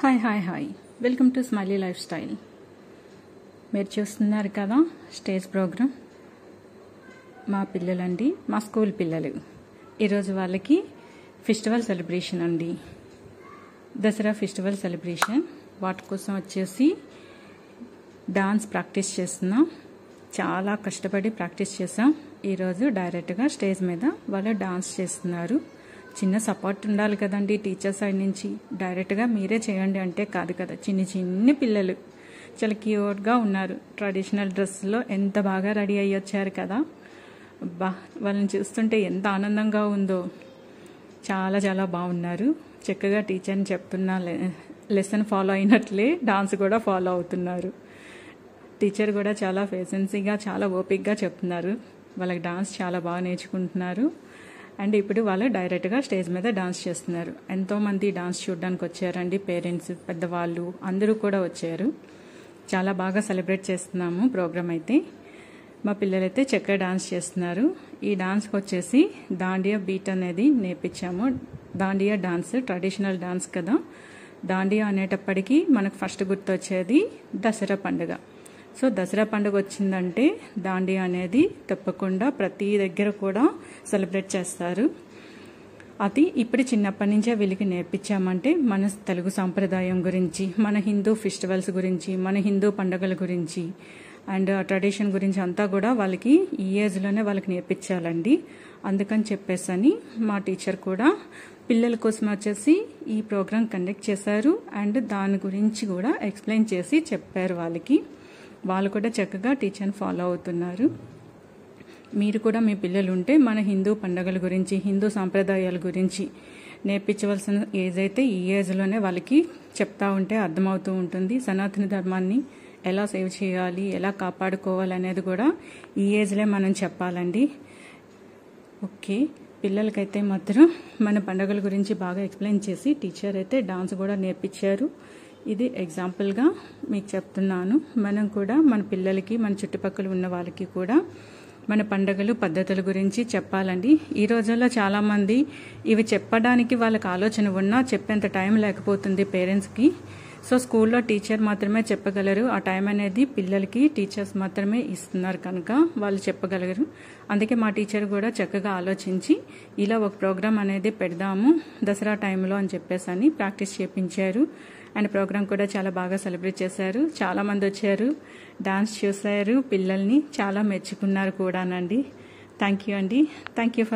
Hi welcome to smiley life style. మీరు చూస్తున్నారు కదా స్టేజ్ ప్రోగ్రామ్. మా పిల్లలండి, మా స్కూల్ పిల్లలు. ఈరోజు వాళ్ళకి ఫెస్టివల్ సెలబ్రేషన్ అండి, దసరా ఫెస్టివల్ సెలబ్రేషన్. వాటి కోసం వచ్చేసి డాన్స్ ప్రాక్టీస్ చేస్తున్నాం. చాలా కష్టపడి ప్రాక్టీస్ చేసాం. ఈరోజు డైరెక్ట్గా స్టేజ్ మీద వాళ్ళు డాన్స్ చేస్తున్నారు. చిన్న సపోర్ట్ ఉండాలి కదండి టీచర్ సైడ్ నుంచి. డైరెక్ట్గా మీరే చేయండి అంటే కాదు కదా. చిన్ని పిల్లలు చాలా క్యూట్గా ఉన్నారు. ట్రెడిషనల్ డ్రెస్లో ఎంత బాగా రెడీ అయ్యి వచ్చారు కదా. వాళ్ళని చూస్తుంటే ఎంత ఆనందంగా ఉందో. చాలా బాగున్నారు. చక్కగా టీచర్ని చెప్తున్న లెసన్ ఫాలో అయినట్లే డాన్స్ కూడా ఫాలో అవుతున్నారు. టీచర్ కూడా చాలా పేషెన్సీగా, చాలా ఓపిక్గా చెప్తున్నారు. వాళ్ళకి డాన్స్ చాలా బాగా నేర్చుకుంటున్నారు. అండ్ ఇప్పుడు వాళ్ళు డైరెక్ట్గా స్టేజ్ మీద డాన్స్ చేస్తున్నారు. ఎంతోమంది డాన్స్ చూడడానికి వచ్చారండి. పేరెంట్స్, పెద్దవాళ్ళు అందరూ కూడా వచ్చారు. చాలా బాగా సెలబ్రేట్ చేస్తున్నాము ప్రోగ్రామ్ అయితే. మా పిల్లలైతే చక్కగా డాన్స్ చేస్తున్నారు. ఈ డాన్స్కి వచ్చేసి దాండియా బీట్ అనేది నేర్పించాము. దాండియా డాన్స్ ట్రెడిషనల్ డాన్స్ కదా. దాండియా అనేటప్పటికీ మనకు ఫస్ట్ గుర్తొచ్చేది దసరా పండుగ. సో దసరా పండుగ వచ్చిందంటే దాండియా అనేది తప్పకుండా ప్రతి దగ్గర కూడా సెలబ్రేట్ చేస్తారు. అది ఇప్పుడు చిన్నప్పటి నుంచే వీళ్ళకి నేర్పించామంటే మన తెలుగు సాంప్రదాయం గురించి, మన హిందూ ఫెస్టివల్స్ గురించి, మన హిందూ పండుగల గురించి అండ్ ట్రెడిషన్ గురించి అంతా కూడా వాళ్ళకి ఈ ఏజ్లోనే వాళ్ళకి నేర్పించాలండి. అందుకని చెప్పేసని మా టీచర్ కూడా పిల్లల కోసం వచ్చేసి ఈ ప్రోగ్రాం కండక్ట్ చేశారు. అండ్ దాని గురించి కూడా ఎక్స్ప్లెయిన్ చేసి చెప్పారు వాళ్ళకి. వాళ్ళు కూడా చక్కగా టీచర్ని ఫాలో అవుతున్నారు. మీరు కూడా మీ పిల్లలు ఉంటే మన హిందూ పండుగల గురించి, హిందూ సాంప్రదాయాల గురించి నేర్పించవలసిన ఏజ్ అయితే ఈ ఏజ్లోనే వాళ్ళకి చెప్తా ఉంటే అర్థమవుతూ ఉంటుంది. సనాతన ధర్మాన్ని ఎలా సేవ్ చేయాలి, ఎలా కాపాడుకోవాలి అనేది కూడా ఈ ఏజ్లో మనం చెప్పాలండి. ఓకే, పిల్లలకైతే మాత్రం మన పండుగల గురించి బాగా ఎక్స్ప్లెయిన్ చేసి టీచర్ అయితే డాన్స్ కూడా నేర్పించారు. ఇది ఎగ్జాంపుల్గా మీకు చెప్తున్నాను. మనం కూడా మన పిల్లలకి, మన చుట్టుపక్కల ఉన్న వాళ్ళకి కూడా మన పండుగలు, పద్ధతుల గురించి చెప్పాలండి. ఈ రోజుల్లో చాలామంది ఇవి చెప్పడానికి వాళ్ళకి ఆలోచన ఉన్నా చెప్పేంత టైం లేకపోతుంది పేరెంట్స్కి. సో స్కూల్లో టీచర్ మాత్రమే చెప్పగలరు. ఆ టైం అనేది పిల్లలకి టీచర్స్ మాత్రమే ఇస్తున్నారు కనుక వాళ్ళు చెప్పగలరు. అందుకే మా టీచర్ కూడా చక్కగా ఆలోచించి ఇలా ఒక ప్రోగ్రామ్ అనేది పెడదాము దసరా టైంలో అని చెప్పేసి ప్రాక్టీస్ చేయించారు. అండ్ ప్రోగ్రామ్ కూడా చాలా బాగా సెలబ్రేట్ చేశారు. చాలామంది వచ్చారు, డాన్స్ చూశారు, పిల్లల్ని చాలా మెచ్చుకున్నారు కూడానండి. థ్యాంక్ యూ అండి. Thank you for